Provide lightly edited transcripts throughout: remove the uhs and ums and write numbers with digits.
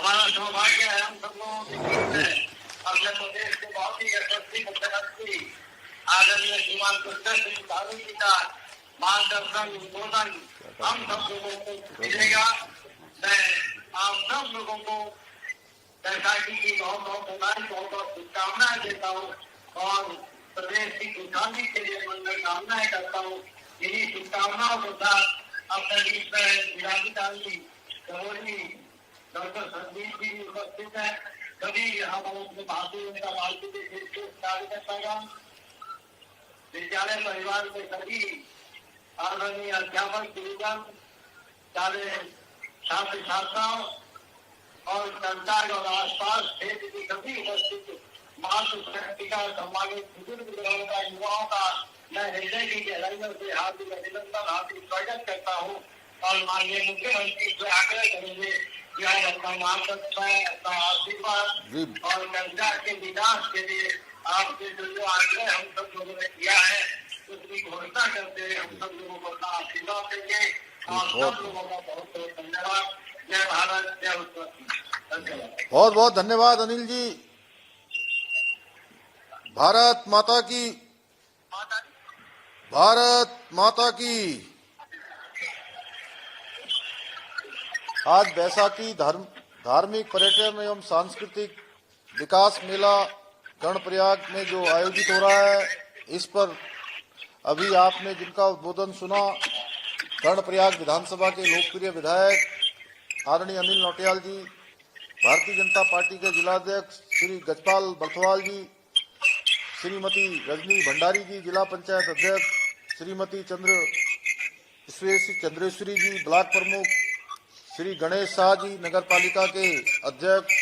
हमारा सौभाग्य है हम सब लोगों के बीच में अपने प्रदेश के बहुत ही यशस्वी मुख्यमंत्री आदरणीय श्रीमान कृष्ण सिंह साहू जी का मार्गदर्शन उद्बोधन हम सब लोगों को मिलेगा। मैं आप सब लोगों को बैसाखी की बहुत बहुत बधाई बहुत बहुत शुभकामनाएं देता हूँ और प्रदेश की खुशहाली के लिए मंगल कामनाएं करता हूँ। इन्हीं शुभकामनाओं के साथ अपने बीच में जिलाधिकारी चमोली डॉक्टर संदीप जी भी उपस्थित है। सभी यहाँ पर अपने भारतीय जनता पार्टी के कार्यकर्तागण, विद्यालय परिवार के सभी आदरणीय अध्यापक गुरुजन, सारे छात्र छात्राओं और संचार और आसपास क्षेत्र की सभी उपस्थित मातृशक्ति का सम्मानित बुजुर्ग लोगों का, युवाओं का मैं हृदय की गहराइयों से हार्दिक अभिनंदन हार्दिक स्वागत करता हूँ और माननीय मुख्यमंत्री से आग्रह करेंगे कि आज अपना मार्गदर्शन अपना आशीर्वाद और संचार के विकास के लिए आपसे जो आग्रह हम सब लोगों ने किया है उसकी घोषणा करते हुए हम सब लोगों को अपना आशीर्वाद देंगे और सब लोगों का बहुत बहुत धन्यवाद। जय भारत, जय उत्तराखंड। बहुत बहुत धन्यवाद अनिल जी। भारत माता की, भारत माता की। आज बैसाखी धार्मिक पर्यटन एवं सांस्कृतिक विकास मेला कर्णप्रयाग में जो आयोजित हो रहा है, इस पर अभी आपने जिनका उद्बोधन सुना, कर्णप्रयाग विधानसभा के लोकप्रिय विधायक आदरणीय अनिल नौटियाल जी, भारतीय जनता पार्टी के जिलाध्यक्ष श्री गजपाल बर्थवाल जी, श्रीमती रजनी भंडारी जी, जिला पंचायत अध्यक्ष श्रीमती चंद्रेश्वरी जी, ब्लॉक प्रमुख श्री गणेश शाह जी, नगर पालिका के अध्यक्ष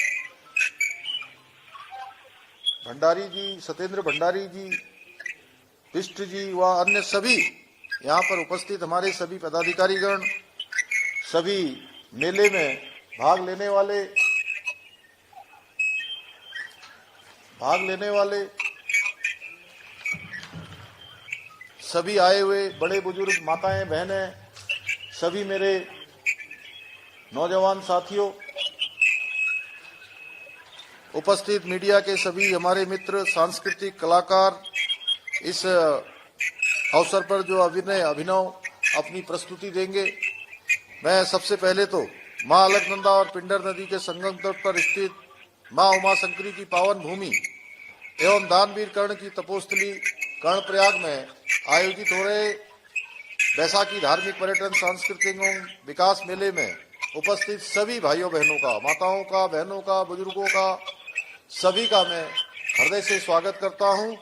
भंडारी जी, सत्येंद्र भंडारी जी, पिष्ट जी व अन्य सभी यहाँ पर उपस्थित हमारे सभी पदाधिकारीगण, सभी मेले में भाग लेने वाले सभी आए हुए बड़े बुजुर्ग माताएं बहनें, सभी मेरे नौजवान साथियों, उपस्थित मीडिया के सभी हमारे मित्र, सांस्कृतिक कलाकार, इस अवसर पर जो अभिनव अपनी प्रस्तुति देंगे। मैं सबसे पहले तो मां अलकनंदा और पिंडर नदी के संगम तट पर स्थित मां उमा शंकरी की पावन भूमि एवं दानवीर कर्ण की तपोस्थली कर्णप्रयाग में आयोजित हो रहे बैसाखी धार्मिक पर्यटन सांस्कृतिक एवं विकास मेले में उपस्थित सभी भाइयों बहनों का, माताओं का, बहनों का, बुजुर्गों का, सभी का मैं हृदय से स्वागत करता हूं,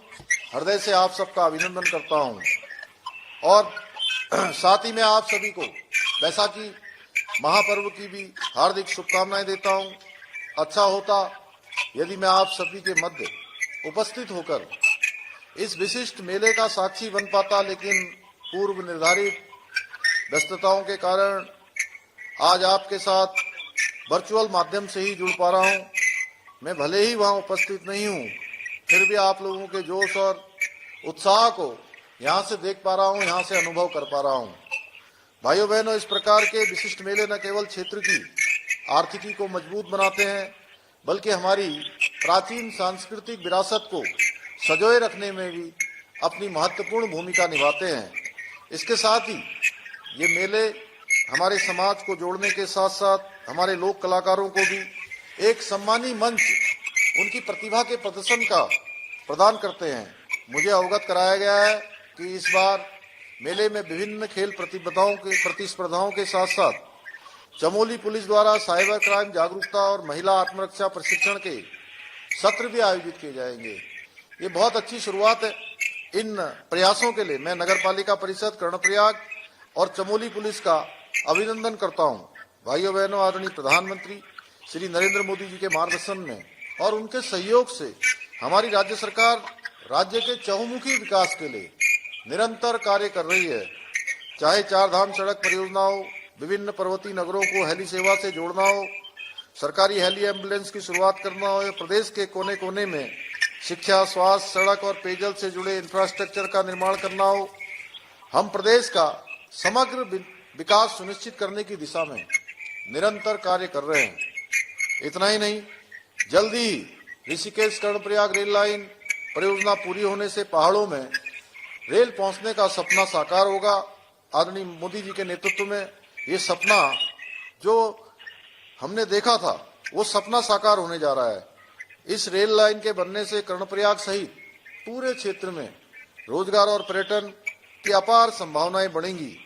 हृदय से आप सबका अभिनंदन करता हूं और साथ ही मैं आप सभी को बैसाखी महापर्व की भी हार्दिक शुभकामनाएं देता हूं। अच्छा होता यदि मैं आप सभी के मध्य उपस्थित होकर इस विशिष्ट मेले का साक्षी बन पाता, लेकिन पूर्व निर्धारित व्यस्तताओं के कारण आज आपके साथ वर्चुअल माध्यम से ही जुड़ पा रहा हूं। मैं भले ही वहां उपस्थित नहीं हूं, फिर भी आप लोगों के जोश और उत्साह को यहां से देख पा रहा हूं, यहां से अनुभव कर पा रहा हूं। भाइयों बहनों, इस प्रकार के विशिष्ट मेले न केवल क्षेत्र की आर्थिकी को मजबूत बनाते हैं, बल्कि हमारी प्राचीन सांस्कृतिक विरासत को सजोए रखने में भी अपनी महत्वपूर्ण भूमिका निभाते हैं। इसके साथ ही ये मेले हमारे समाज को जोड़ने के साथ साथ हमारे लोक कलाकारों को भी एक सम्मानी मंच उनकी प्रतिभा के प्रदर्शन का प्रदान करते हैं। मुझे अवगत कराया गया है कि इस बार मेले में विभिन्न खेल प्रतिस्पर्धाओं के साथ साथ चमोली पुलिस द्वारा साइबर क्राइम जागरूकता और महिला आत्मरक्षा प्रशिक्षण के सत्र भी आयोजित किए जाएंगे। ये बहुत अच्छी शुरुआत है। इन प्रयासों के लिए मैं नगर पालिका परिषद कर्णप्रयाग और चमोली पुलिस का अभिनंदन करता हूं। भाइयों बहनों, आदरणीय प्रधानमंत्री श्री नरेंद्र मोदी जी के मार्गदर्शन में और उनके सहयोग से हमारी राज्य सरकार राज्य के चहुमुखी विकास के लिए निरंतर कार्य कर रही है। चाहे 4 धाम सड़क परियोजना हो, विभिन्न पर्वतीय नगरों को हेली सेवा से जोड़ना हो, सरकारी हेली एम्बुलेंस की शुरुआत करना हो, या प्रदेश के कोने कोने में शिक्षा, स्वास्थ्य, सड़क और पेयजल से जुड़े इंफ्रास्ट्रक्चर का निर्माण करना हो, हम प्रदेश का समग्र विकास सुनिश्चित करने की दिशा में निरंतर कार्य कर रहे हैं। इतना ही नहीं, जल्दी ही ऋषिकेश कर्णप्रयाग रेल लाइन परियोजना पूरी होने से पहाड़ों में रेल पहुंचने का सपना साकार होगा। आदरणीय मोदी जी के नेतृत्व में ये सपना जो हमने देखा था वो सपना साकार होने जा रहा है। इस रेल लाइन के बनने से कर्णप्रयाग सहित पूरे क्षेत्र में रोजगार और पर्यटन की अपार संभावनाएं बढ़ेंगी।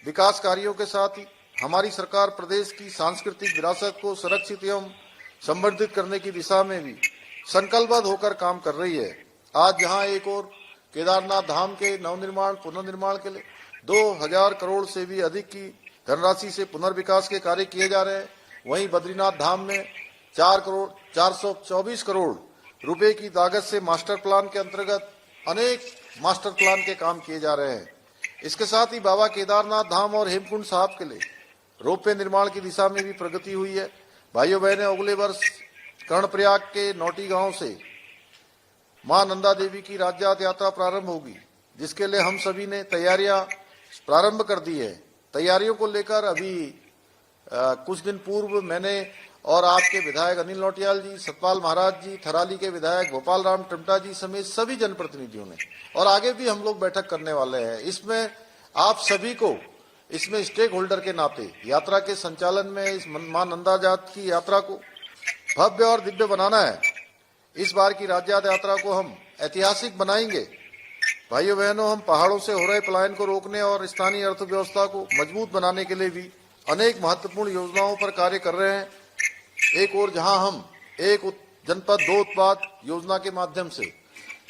विकास कार्यों के साथ ही हमारी सरकार प्रदेश की सांस्कृतिक विरासत को संरक्षित एवं संवर्धित करने की दिशा में भी संकल्पबद्ध होकर काम कर रही है। आज जहां एक और केदारनाथ धाम के नवनिर्माण पुनर्निर्माण के लिए 2000 करोड़ से भी अधिक की धनराशि से पुनर्विकास के कार्य किए जा रहे हैं, वहीं बद्रीनाथ धाम में 424 करोड़ रुपए की लागत से मास्टर प्लान के अंतर्गत अनेक मास्टर प्लान के काम किए जा रहे हैं। इसके साथ ही बाबा केदारनाथ धाम और हेमकुंड साहब के लिए रोपवे निर्माण की दिशा में भी प्रगति हुई है। भाइयों बहनों, अगले वर्ष कर्णप्रयाग के नौटी गांव से मां नंदा देवी की राज्यात यात्रा प्रारंभ होगी, जिसके लिए हम सभी ने तैयारियां प्रारंभ कर दी है। तैयारियों को लेकर अभी कुछ दिन पूर्व मैंने और आपके विधायक अनिल नौटियाल जी, सतपाल महाराज जी, थराली के विधायक गोपाल राम टमटा जी समेत सभी जनप्रतिनिधियों ने और आगे भी हम लोग बैठक करने वाले हैं। इसमें आप सभी को इसमें स्टेक होल्डर के नाते यात्रा के संचालन में इस मां नंदा जात की यात्रा को भव्य और दिव्य बनाना है। इस बार की राज्यात यात्रा को हम ऐतिहासिक बनाएंगे। भाइयों बहनों, हम पहाड़ों से हो रहे पलायन को रोकने और स्थानीय अर्थव्यवस्था को मजबूत बनाने के लिए भी अनेक महत्वपूर्ण योजनाओं पर कार्य कर रहे हैं। एक और जहां हम एक जनपद दो उत्पाद योजना के माध्यम से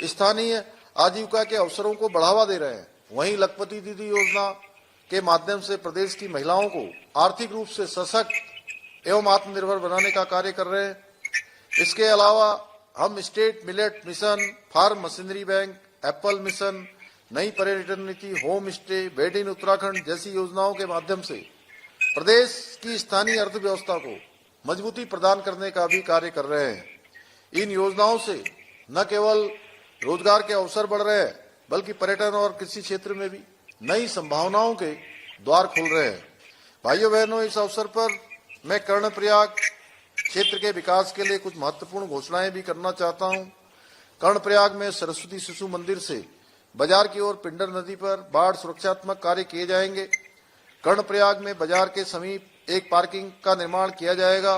स्थानीय आजीविका के अवसरों को बढ़ावा दे रहे हैं, वहीं लखपति दीदी योजना के माध्यम से प्रदेश की महिलाओं को आर्थिक रूप से सशक्त एवं आत्मनिर्भर बनाने का कार्य कर रहे हैं। इसके अलावा हम state millet mission, farm machinery bank, apple mission, नई पर्यटन नीति, homestay, made in Uttarakhand जैसी योजनाओं के माध्यम से प्रदेश की स्थानीय अर्थव्यवस्था को मजबूती प्रदान करने का भी कार्य कर रहे हैं। इन योजनाओं से न केवल रोजगार के अवसर बढ़ रहे हैं, बल्कि पर्यटन और कृषि क्षेत्र में भी नई संभावनाओं के द्वार खुल रहे हैं। भाइयों बहनों, इस अवसर पर मैं कर्णप्रयाग क्षेत्र के विकास के लिए कुछ महत्वपूर्ण घोषणाएं भी करना चाहता हूं। कर्णप्रयाग में सरस्वती शिशु मंदिर से बाजार की ओर पिंडर नदी पर बाढ़ सुरक्षात्मक कार्य किए जाएंगे। कर्णप्रयाग में बाजार के समीप एक पार्किंग का निर्माण किया जाएगा।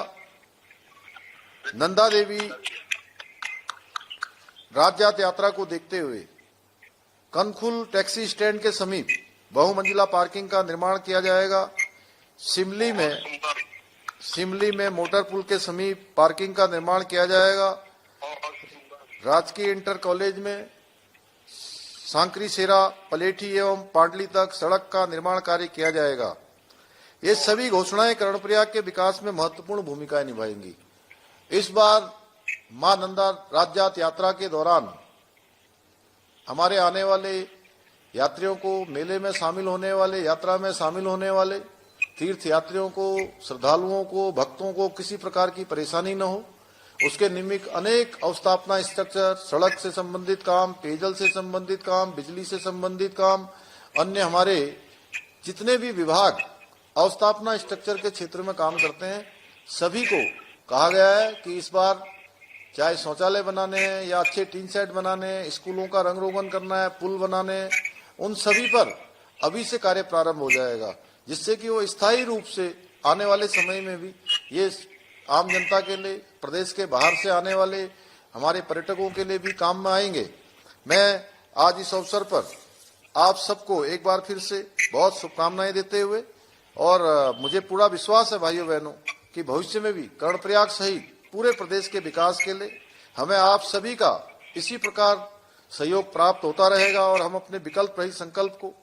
नंदा देवी राज्यात यात्रा को देखते हुए कनखुल टैक्सी स्टैंड के समीप बहुमंजिला पार्किंग का निर्माण किया जाएगा। सिमली में मोटर पुल के समीप पार्किंग का निर्माण किया जाएगा। राजकीय इंटर कॉलेज में सांकरी सेरा, पलेठी एवं पांडली तक सड़क का निर्माण कार्य किया जाएगा। ये सभी घोषणाएं कर्णप्रयाग के विकास में महत्वपूर्ण भूमिकाएं निभाएंगी। इस बार मां नंदा राज्यात यात्रा के दौरान हमारे आने वाले यात्रियों को, मेले में शामिल होने वाले, यात्रा में शामिल होने वाले तीर्थ यात्रियों को, श्रद्धालुओं को, भक्तों को किसी प्रकार की परेशानी न हो, उसके निमित्त अनेक अवस्थापना स्ट्रक्चर, सड़क से संबंधित काम, पेयजल से संबंधित काम, बिजली से संबंधित काम, अन्य हमारे जितने भी विभाग अवस्थापना स्ट्रक्चर के क्षेत्र में काम करते हैं, सभी को कहा गया है कि इस बार चाहे शौचालय बनाने हैं या अच्छे टीन सेट बनाने हैं, स्कूलों का रंग रोगन करना है, पुल बनाने हैं, उन सभी पर अभी से कार्य प्रारंभ हो जाएगा, जिससे कि वो स्थायी रूप से आने वाले समय में भी ये आम जनता के लिए, प्रदेश के बाहर से आने वाले हमारे पर्यटकों के लिए भी काम में आएंगे। मैं आज इस अवसर पर आप सबको एक बार फिर से बहुत शुभकामनाएं देते हुए, और मुझे पूरा विश्वास है भाइयों बहनों कि भविष्य में भी कर्णप्रयाग सहित पूरे प्रदेश के विकास के लिए हमें आप सभी का इसी प्रकार सहयोग प्राप्त होता रहेगा और हम अपने विकल्प रहित संकल्प को,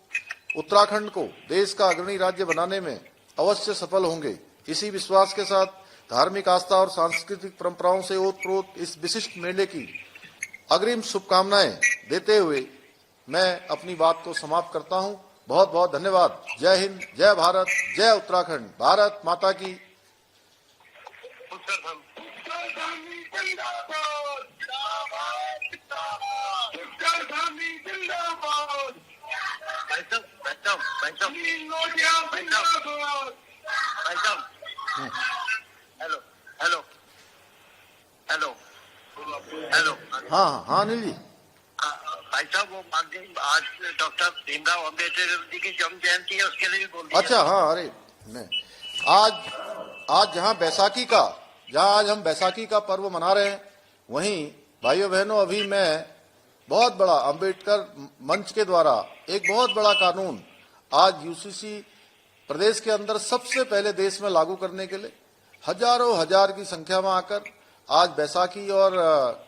उत्तराखंड को देश का अग्रणी राज्य बनाने में अवश्य सफल होंगे। इसी विश्वास के साथ धार्मिक आस्था और सांस्कृतिक परंपराओं से ओतप्रोत इस विशिष्ट मेले की अग्रिम शुभकामनाएं देते हुए मैं अपनी बात को समाप्त करता हूं। बहुत बहुत धन्यवाद। जय हिंद, जय भारत, जय उत्तराखंड। भारत माता की। हेलो हेलो हाँ हाँ हाँ अनिल जी। भाई साहब वो आज डॉक्टर भीमराव अम्बेडकर जी की जन्म जयंती है, उसके लिए भी बोल अच्छा हाँ, अरे मैं आज जहाँ आज हम बैसाखी का पर्व मना रहे हैं, वहीं भाइयों बहनों अभी मैं बहुत बड़ा अंबेडकर मंच के द्वारा एक बहुत बड़ा कानून आज यूसीसी प्रदेश के अंदर सबसे पहले देश में लागू करने के लिए हजारों हजार की संख्या में आकर आज बैसाखी और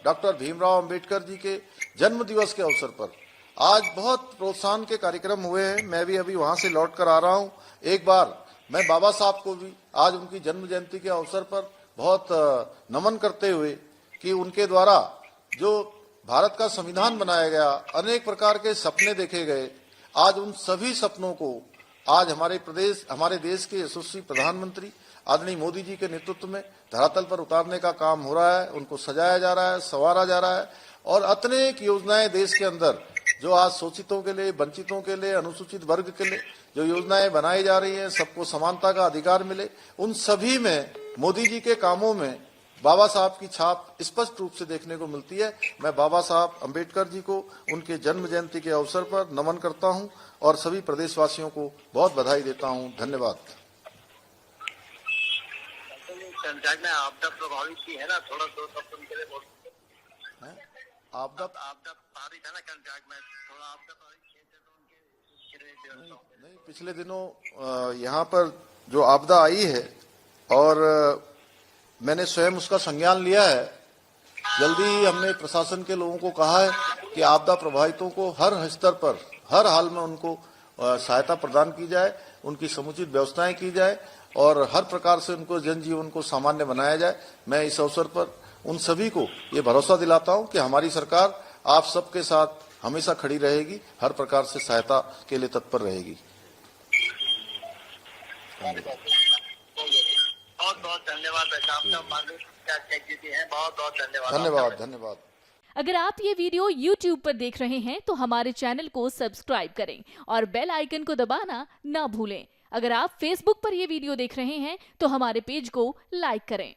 डॉक्टर भीमराव अंबेडकर जी के जन्म दिवस के अवसर पर आज बहुत प्रोत्साहन के कार्यक्रम हुए हैं। मैं भी अभी वहां से लौट कर आ रहा हूं। एक बार मैं बाबा साहब को भी आज उनकी जन्म जयंती के अवसर पर बहुत नमन करते हुए कि उनके द्वारा जो भारत का संविधान बनाया गया, अनेक प्रकार के सपने देखे गए, आज उन सभी सपनों को आज हमारे देश के यशस्वी प्रधानमंत्री आदरणीय मोदी जी के नेतृत्व में धरातल पर उतारने का काम हो रहा है। उनको सजाया जा रहा है, संवारा जा रहा है और अनेक योजनाएं देश के अंदर जो आज शोषितों के लिए, वंचितों के लिए, अनुसूचित वर्ग के लिए जो योजनाएं बनाई जा रही हैं, सबको समानता का अधिकार मिले, उन सभी में मोदी जी के कामों में बाबा साहब की छाप स्पष्ट रूप से देखने को मिलती है। मैं बाबा साहब अंबेडकर जी को उनके जन्म जयंती के अवसर पर नमन करता हूं और सभी प्रदेशवासियों को बहुत बधाई देता हूं। धन्यवाद। पंचायत में आपदा प्रभावित भी है ना, थोड़ा दो शब्द उनके लिए बोल आपदा प्रभावित है ना पंचायत में, थोड़ा आपदा प्रभावित नहीं, पिछले दिनों यहाँ पर जो आपदा आई है और मैंने स्वयं उसका संज्ञान लिया है। जल्दी ही हमने प्रशासन के लोगों को कहा है कि आपदा प्रभावितों को हर स्तर पर हर हाल में उनको सहायता प्रदान की जाए, उनकी समुचित व्यवस्थाएं की जाए और हर प्रकार से उनको जनजीवन को सामान्य बनाया जाए। मैं इस अवसर पर उन सभी को ये भरोसा दिलाता हूं कि हमारी सरकार आप सबके साथ हमेशा खड़ी रहेगी, हर प्रकार से सहायता के लिए तत्पर रहेगी। बहुत बहुत धन्यवाद। बहुत बहुत धन्यवाद। धन्यवाद धन्यवाद। अगर आप ये वीडियो YouTube पर देख रहे हैं तो हमारे चैनल को सब्सक्राइब करें और बेल आइकन को दबाना ना भूलें। अगर आप Facebook पर ये वीडियो देख रहे हैं तो हमारे पेज को लाइक करें।